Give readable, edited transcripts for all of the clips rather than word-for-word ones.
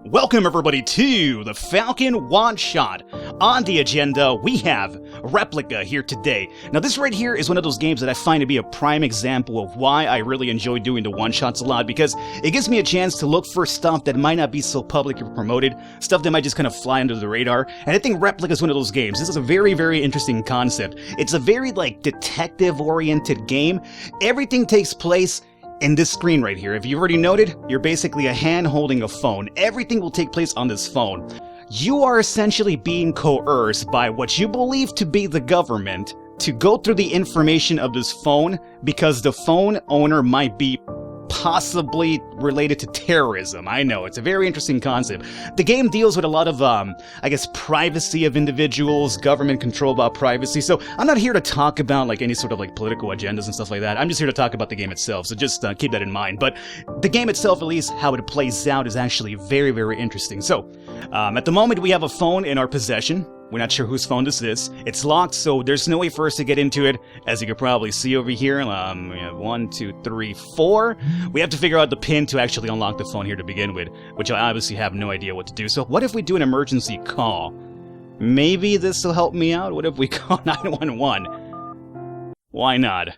Welcome everybody to the Falcon one-shot. On the agenda, we have Replica here today. Now this right here is one of those games that I find to be a prime example of why I really enjoy doing the one-shots a lot, because it gives me a chance to look for stuff that might not be so publicly promoted, stuff that might just kind of fly under the radar, and I think Replica is one of those games. This is a very, very interesting concept. It's a very, detective-oriented game. Everything takes place in this screen right here. If you've already noted, you're basically a hand holding a phone. Everything will take place on this phone. You are essentially being coerced by what you believe to be the government to go through the information of this phone because the phone owner might be possibly related to terrorism. I know, it's a very interesting concept. The game deals with a lot of, privacy of individuals, government control about privacy, so I'm not here to talk about, any sort of, political agendas and stuff like that. I'm just here to talk about the game itself, so just keep that in mind. But the game itself, at least, how it plays out is actually very, very interesting. So, at the moment, we have a phone in our possession. We're not sure whose phone this is. It's locked, so there's no way for us to get into it. As you can probably see over here, we have 1, 2, 3, 4. We have to figure out the pin to actually unlock the phone here to begin with, which I obviously have no idea what to do. So what if we do an emergency call? Maybe this will help me out? What if we call 911? Why not?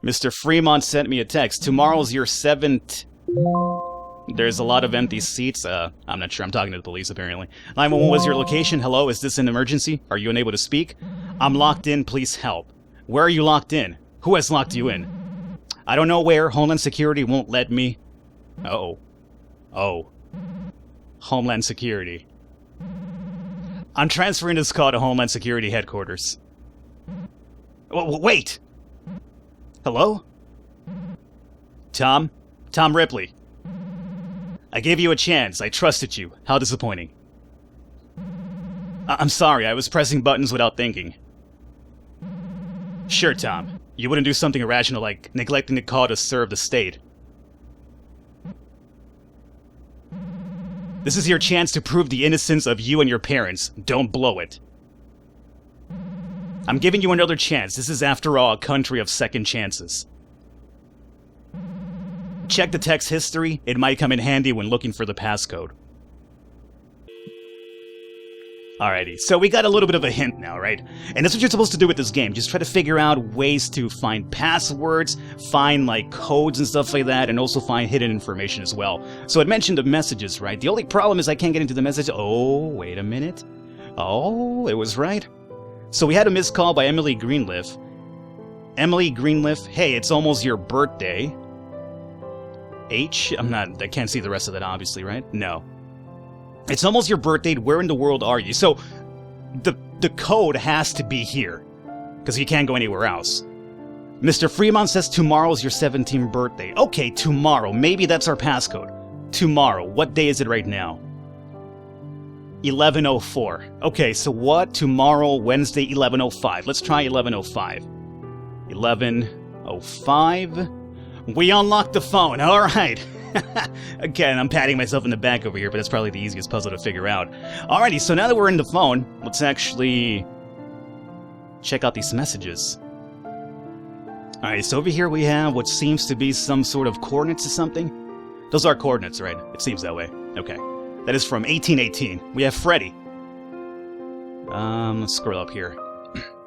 Mr. Fremont sent me a text. Tomorrow's your 7th... There's a lot of empty seats. I'm not sure. I'm talking to the police, apparently. 911, was your location? Hello, is this an emergency? Are you unable to speak? I'm locked in. Please help. Where are you locked in? Who has locked you in? I don't know where. Homeland Security won't let me. Uh-oh. Oh. Homeland Security. I'm transferring this call to Homeland Security headquarters. Wait! Hello? Tom? Tom Ripley. I gave you a chance. I trusted you. How disappointing. I'm sorry, I was pressing buttons without thinking. Sure, Tom. You wouldn't do something irrational like neglecting the call to serve the state. This is your chance to prove the innocence of you and your parents. Don't blow it. I'm giving you another chance. This is, after all, a country of second chances. Check the text history. It might come in handy when looking for the passcode. Alrighty, so we got a little bit of a hint now, right? And that's what you're supposed to do with this game. Just try to figure out ways to find passwords, find, codes and stuff like that, and also find hidden information as well. So it mentioned the messages, right? The only problem is I can't get into the message. Oh, wait a minute. Oh, it was right. So we had a missed call by Emily Greenleaf. Emily Greenleaf, hey, it's almost your birthday. I can't see the rest of that, obviously, right? No. It's almost your birthday. Where in the world are you? So, the code has to be here, because you can't go anywhere else. Mr. Fremont says tomorrow's your 17th birthday. Okay, tomorrow. Maybe that's our passcode. Tomorrow. What day is it right now? 11:04. Okay, so what? Tomorrow, Wednesday, 11:05. Let's try 11:05. 11:05. We unlocked the phone, alright. Again, I'm patting myself in the back over here, but that's probably the easiest puzzle to figure out. Alrighty, so now that we're in the phone, let's actually check out these messages. Alright, so over here we have what seems to be some sort of coordinates or something. Those are coordinates, right? It seems that way. Okay. That is from 1818. We have Freddy. Let's scroll up here.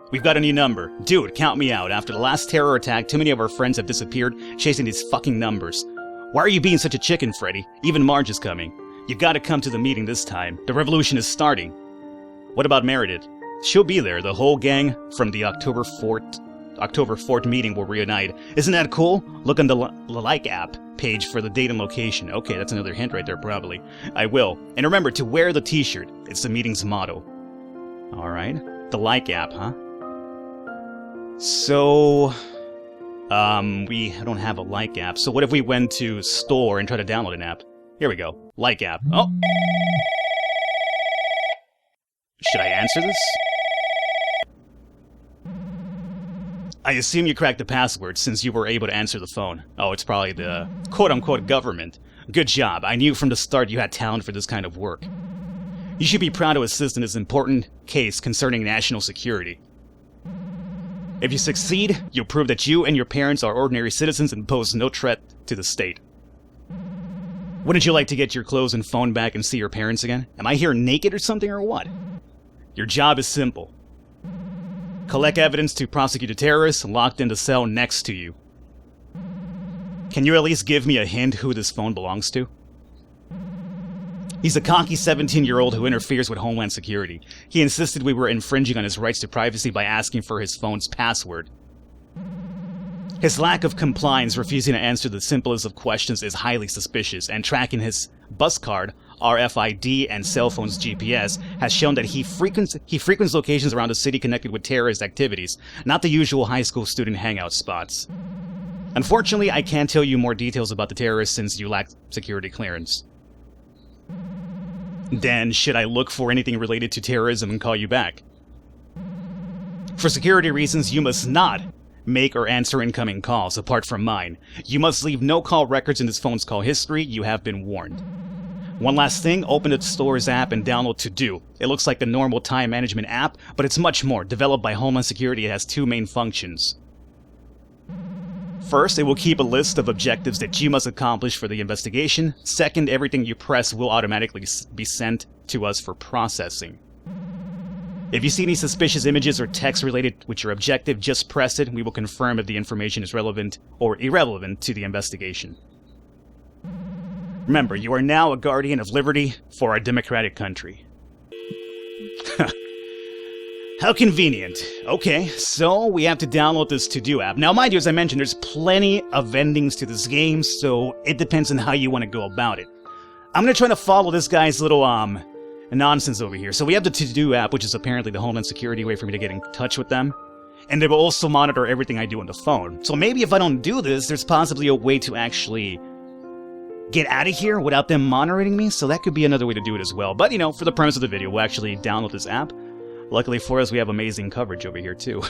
We've got a new number. Dude, count me out. After the last terror attack, too many of our friends have disappeared, chasing these fucking numbers. Why are you being such a chicken, Freddy? Even Marge is coming. You gotta come to the meeting this time. The revolution is starting. What about Meredith? She'll be there. The whole gang from the October 4th meeting will reunite. Isn't that cool? Look on the Like app page for the date and location. Okay, that's another hint right there, probably. I will. And remember to wear the t-shirt. It's the meeting's motto. Alright. The Like app, huh? So, we don't have a Like app. So what if we went to store and tried to download an app? Here we go. Like app. Oh! Should I answer this? I assume you cracked the password since you were able to answer the phone. Oh, it's probably the quote-unquote government. Good job. I knew from the start you had talent for this kind of work. You should be proud to assist in this important case concerning national security. If you succeed, you'll prove that you and your parents are ordinary citizens and pose no threat to the state. Wouldn't you like to get your clothes and phone back and see your parents again? Am I here naked or something or what? Your job is simple. Collect evidence to prosecute a terrorist locked in the cell next to you. Can you at least give me a hint who this phone belongs to? He's a cocky 17-year-old who interferes with Homeland Security. He insisted we were infringing on his rights to privacy by asking for his phone's password. His lack of compliance, refusing to answer the simplest of questions, is highly suspicious, and tracking his bus card, RFID, and cell phone's GPS has shown that he frequents locations around the city connected with terrorist activities, not the usual high school student hangout spots. Unfortunately, I can't tell you more details about the terrorist since you lack security clearance. Then, should I look for anything related to terrorism and call you back? For security reasons, you must not make or answer incoming calls, apart from mine. You must leave no call records in this phone's call history. You have been warned. One last thing, open the store's app and download To Do. It looks like a normal time management app, but it's much more. Developed by Homeland Security, it has two main functions. First, it will keep a list of objectives that you must accomplish for the investigation. Second, everything you press will automatically be sent to us for processing. If you see any suspicious images or text related with your objective, just press it and we will confirm if the information is relevant or irrelevant to the investigation. Remember, you are now a guardian of liberty for our democratic country. How convenient. Okay, so we have to download this To Do app. Now, mind you, as I mentioned, there's plenty of endings to this game, so it depends on how you want to go about it. I'm going to try to follow this guy's little, nonsense over here. So we have the To Do app, which is apparently the Homeland Security way for me to get in touch with them. And they will also monitor everything I do on the phone. So maybe if I don't do this, there's possibly a way to actually get out of here without them monitoring me. So that could be another way to do it as well. But, you know, for the premise of the video, we'll actually download this app. Luckily for us, we have amazing coverage over here, too.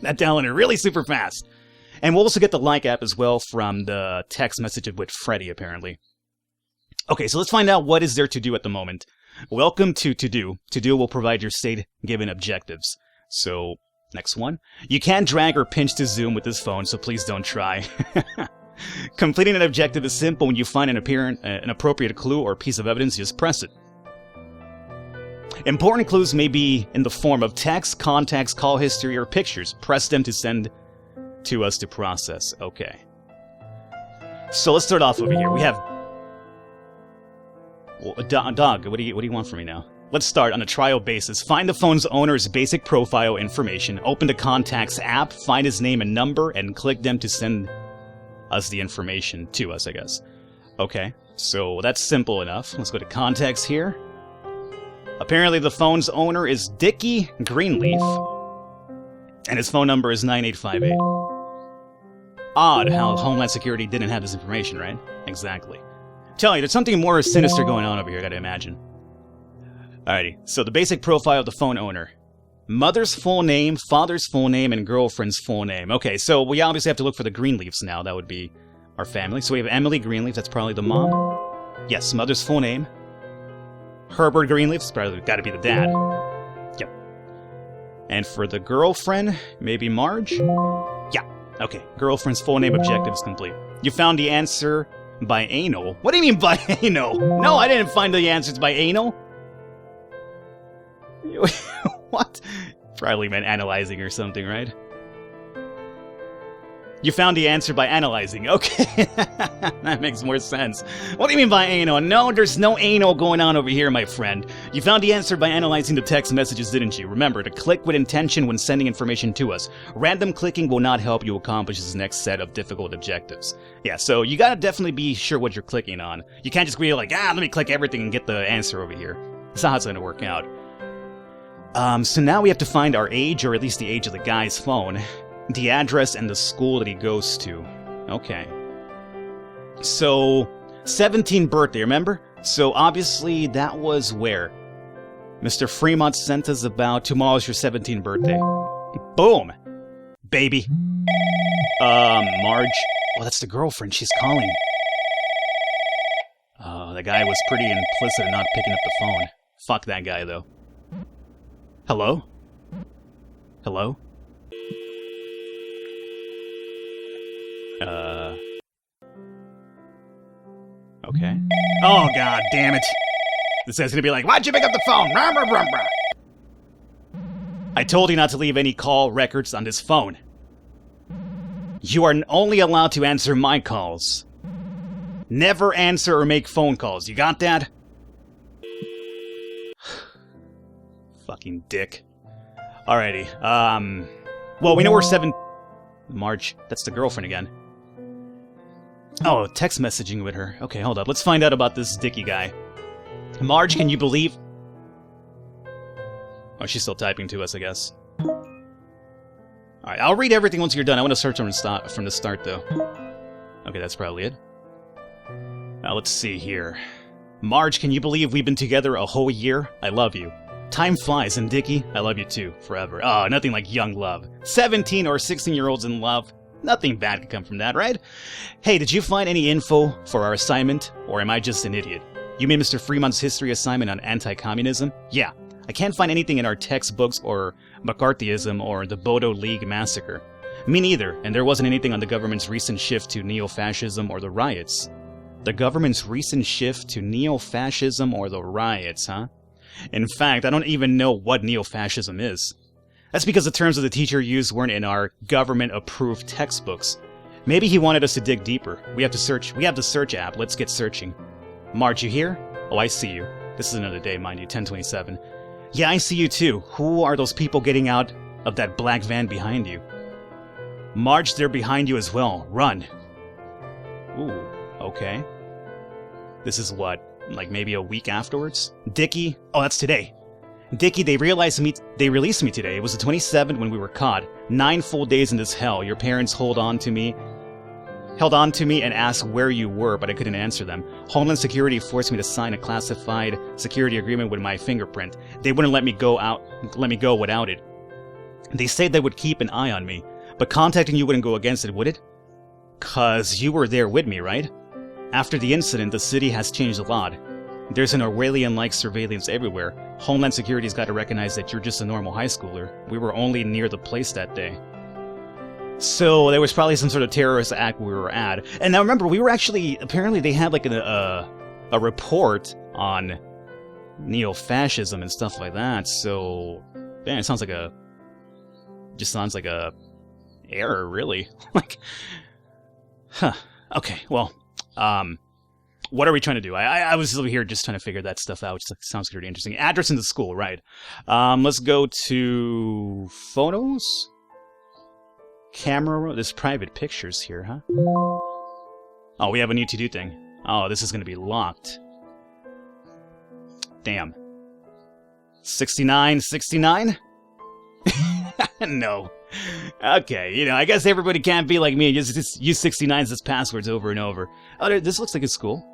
That downloaded really super fast. And we'll also get the like app as well from the text message with Freddy, apparently. Okay, so let's find out what is there to do at the moment. Welcome to To Do. To Do will provide your state-given objectives. So, next one. You can't drag or pinch to zoom with this phone, so please don't try. Completing an objective is simple. When you find an appropriate clue or piece of evidence, just press it. Important clues may be in the form of text, contacts, call history, or pictures. Press them to send to us to process. Okay. So let's start off over here. We have... Well, dog, what do you want from me now? Let's start on a trial basis. Find the phone's owner's basic profile information. Open the Contacts app, find his name and number, and click them to send us the information to us, I guess. Okay, so that's simple enough. Let's go to Contacts here. Apparently the phone's owner is Dickie Greenleaf, and his phone number is 9858. Odd how Homeland Security didn't have this information, right? Exactly. Tell you, there's something more sinister going on over here, I gotta imagine. Alrighty, so the basic profile of the phone owner. Mother's full name, father's full name, and girlfriend's full name. Okay, so we obviously have to look for the Greenleafs now. That would be our family. So we have Emily Greenleaf, that's probably the mom. Yes, mother's full name. Herbert Greenleaf, it's probably gotta be the dad. Yep. And for the girlfriend, maybe Marge? Yeah, okay. Girlfriend's full name objective is complete. You found the answer by anal? What do you mean by anal? No, I didn't find the answers by anal. What? Probably meant analyzing or something, right? You found the answer by analyzing. Okay, that makes more sense. What do you mean by anal? No, there's no anal going on over here, my friend. You found the answer by analyzing the text messages, didn't you? Remember, to click with intention when sending information to us. Random clicking will not help you accomplish this next set of difficult objectives. Yeah, so you gotta definitely be sure what you're clicking on. You can't just be like, let me click everything and get the answer over here. That's not how it's gonna work out. So now we have to find our age, or at least the age of the guy's phone. The address and the school that he goes to. Okay. So, 17th birthday, remember? So obviously that was where? Mr. Fremont sent us about tomorrow's your 17th birthday. Boom! Baby. Marge. Oh, that's the girlfriend. She's calling. The guy was pretty implicit in not picking up the phone. Fuck that guy, though. Hello? Hello? Okay. Oh, god damn it. This guy's gonna be like, why'd you pick up the phone? Rah, rah, rah, rah. I told you not to leave any call records on this phone. You are only allowed to answer my calls. Never answer or make phone calls. You got that? Fucking dick. Alrighty. Well, we know we're 7... Marge. That's the girlfriend again. Oh, text messaging with her. Okay, hold up. Let's find out about this Dickie guy. Marge, can you believe... Oh, she's still typing to us, I guess. Alright, I'll read everything once you're done. I want to search from the start, though. Okay, that's probably it. Now, let's see here. Marge, can you believe we've been together a whole year? I love you. Time flies, and Dickie, I love you too, forever. Oh, nothing like young love. 17 or 16-year-olds in love. Nothing bad could come from that, right? Hey, did you find any info for our assignment? Or am I just an idiot? You made Mr. Fremont's history assignment on anti-communism? Yeah. I can't find anything in our textbooks or McCarthyism or the Bodo League massacre. Me neither, and there wasn't anything on the government's recent shift to neo-fascism or the riots. The government's recent shift to neo-fascism or the riots, huh? In fact, I don't even know what neo-fascism is. That's because the terms that the teacher used weren't in our government-approved textbooks. Maybe he wanted us to dig deeper. We have to search. We have the search app. Let's get searching. Marge, you here? Oh, I see you. This is another day, mind you, 10:27. Yeah, I see you too. Who are those people getting out of that black van behind you? Marge, they're behind you as well. Run. Ooh, okay. This is what, like maybe a week afterwards? Dickie? Oh, that's today. Dickie, they released me today. It was the 27th when we were caught. 9 full days in this hell. Your parents held on to me and asked where you were, but I couldn't answer them. Homeland Security forced me to sign a classified security agreement with my fingerprint. They wouldn't let me go without it. They said they would keep an eye on me, but contacting you wouldn't go against it, would it? 'Cause you were there with me, right? After the incident, the city has changed a lot. There's an Orwellian-like surveillance everywhere. Homeland Security's got to recognize that you're just a normal high schooler. We were only near the place that day. So there was probably some sort of terrorist act we were at. And now remember, we were actually... Apparently they had like a report on neo-fascism and stuff like that. So... Man, it sounds like a... Just sounds like a... error, really. Like... Huh. Okay, well... What are we trying to do? I was over here just trying to figure that stuff out, which sounds pretty interesting. Address in the school, right. Let's go to... Photos? Camera... There's private pictures here, huh? Oh, we have a new to-do thing. Oh, this is going to be locked. Damn. 69? No. Okay, you know, I guess everybody can't be like me and just use 69s as passwords over and over. Oh, this looks like a school.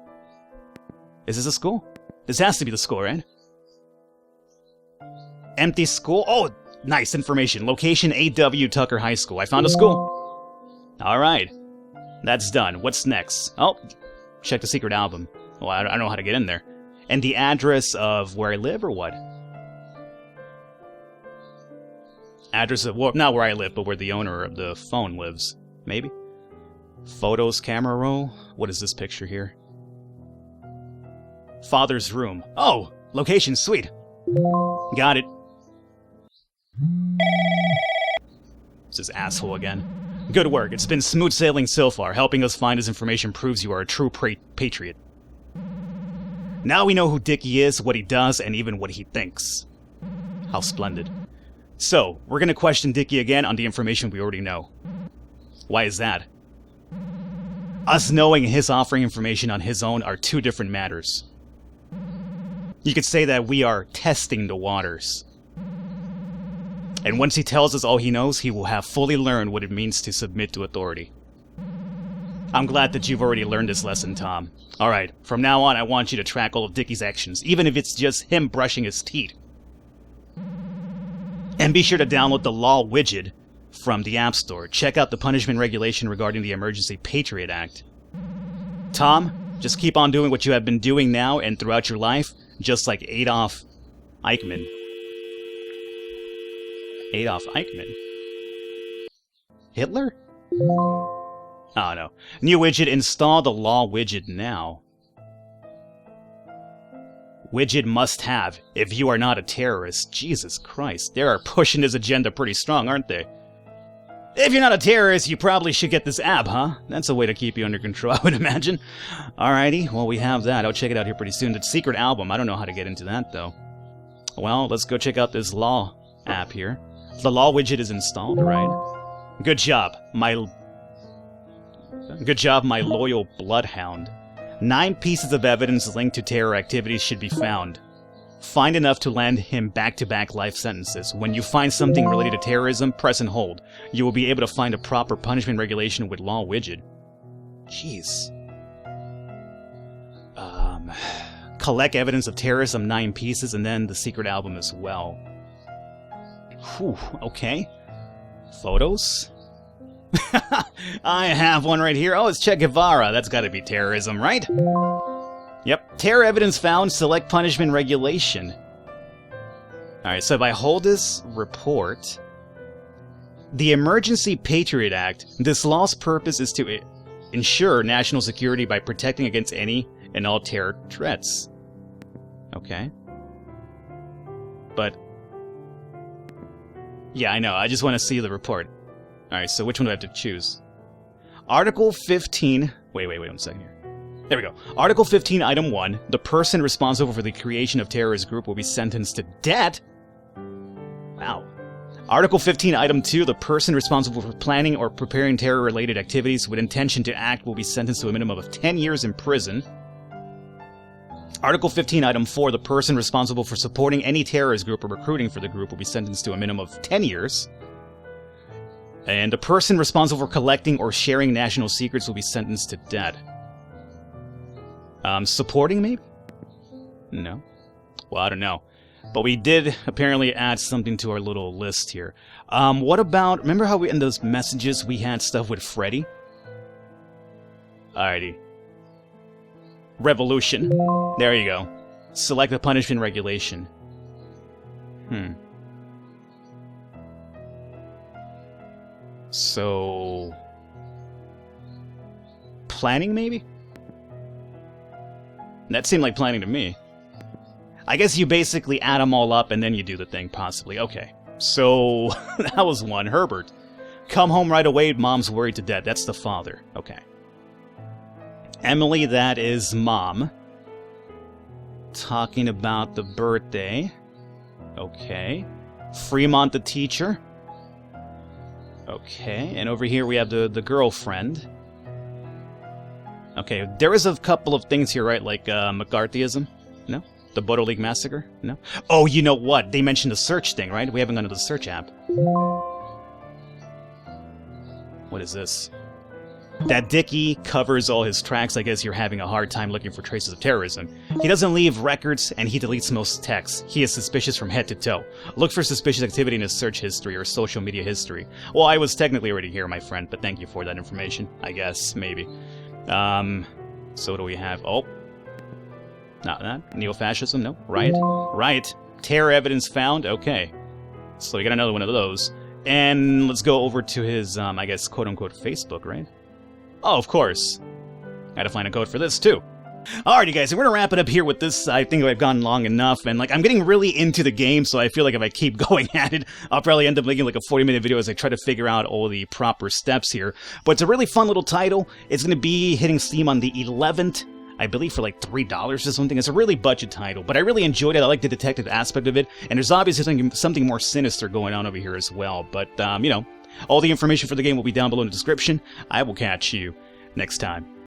Is this a school? This has to be the school, right? Empty school? Oh, nice information. Location A.W. Tucker High School. I found a school. Alright. That's done. What's next? Oh, check the secret album. Well, I don't know how to get in there. And the address of where I live or what? Address of, well, not where I live, but where the owner of the phone lives. Maybe? Photos, camera roll? What is this picture here? Father's room. Oh! Location, sweet! Got it. It's this asshole again. Good work. It's been smooth sailing so far. Helping us find this information proves you are a true patriot. Now we know who Dickie is, what he does, and even what he thinks. How splendid. So, we're gonna question Dickie again on the information we already know. Why is that? Us knowing and his offering information on his own are two different matters. You could say that we are testing the waters. And once he tells us all he knows, he will have fully learned what it means to submit to authority. I'm glad that you've already learned this lesson, Tom. Alright, from now on I want you to track all of Dickie's actions, even if it's just him brushing his teeth. And be sure to download the Law widget from the App Store. Check out the punishment regulation regarding the Emergency Patriot Act. Tom, just keep on doing what you have been doing now and throughout your life, just like Adolf Eichmann. Adolf Eichmann? Hitler? Oh no. New widget, install the Law widget now. Widget must have if you are not a terrorist. Jesus Christ, they are pushing this agenda pretty strong, aren't they? If you're not a terrorist, you probably should get this app, huh? That's a way to keep you under control, I would imagine. Alrighty, well, we have that. I'll check it out here pretty soon. The secret album, I don't know how to get into that, though. Well, let's go check out this law app here. The law widget is installed, right? Good job, my loyal bloodhound. 9 pieces of evidence linked to terror activities should be found. Find enough to land him back-to-back life sentences. When you find something related to terrorism, press and hold. You will be able to find a proper punishment regulation with law widget. Jeez. Collect evidence of terrorism, 9 pieces, and then the secret album as well. Whew, okay. Photos? I have one right here. Oh, it's Che Guevara. That's gotta be terrorism, right? Yep. Terror evidence found. Select punishment regulation. Alright, so if I hold this report... The Emergency Patriot Act. This law's purpose is to ensure national security by protecting against any and all terror threats. Okay. But... yeah, I know. I just want to see the report. Alright, so which one do I have to choose? Article 15... Wait 1 second here. There we go. Article 15, Item 1. The person responsible for the creation of terrorist group will be sentenced to death? Wow. Article 15, Item 2. The person responsible for planning or preparing terror-related activities with intention to act will be sentenced to a minimum of 10 years in prison. Article 15, Item 4. The person responsible for supporting any terrorist group or recruiting for the group will be sentenced to a minimum of 10 years. And the person responsible for collecting or sharing national secrets will be sentenced to death. Supporting, maybe? No. Well, I don't know. But we did apparently add something to our little list here. What about... remember how in those messages we had stuff with Freddy? Alrighty. Revolution. There you go. Select the punishment regulation. So... planning, maybe? That seemed like planning to me. I guess you basically add them all up and then you do the thing, possibly. Okay. So, that was one. Herbert. Come home right away, mom's worried to death. That's the father. Okay. Emily, that is mom. Talking about the birthday. Okay. Fremont, the teacher. Okay. And over here we have the girlfriend. Okay, there is a couple of things here, right? Like, McCarthyism? No? The Bodo League Massacre? No? Oh, you know what? They mentioned the search thing, right? We haven't gone to the search app. What is this? That Dickie covers all his tracks. I guess you're having a hard time looking for traces of terrorism. He doesn't leave records, and he deletes most texts. He is suspicious from head to toe. Look for suspicious activity in his search history or social media history. Well, I was technically already here, my friend, but thank you for that information. I guess, maybe. So what do we have? Oh. Not that. Neo-fascism? No. Riot? Riot. Terror evidence found? Okay. So we got another one of those. And let's go over to his, I guess, quote-unquote Facebook, right? Oh, of course. Gotta find a code for this, too. Alrighty, guys, so we're gonna wrap it up here with this. I think I've gone long enough, and, like, I'm getting really into the game, so I feel like if I keep going at it, I'll probably end up making, like, a 40-minute video as I try to figure out all the proper steps here. But it's a really fun little title. It's gonna be hitting Steam on the 11th, I believe for, like, $3 or something. It's a really budget title, but I really enjoyed it. I like the detective aspect of it, and there's obviously something more sinister going on over here as well. But, you know, all the information for the game will be down below in the description. I will catch you next time.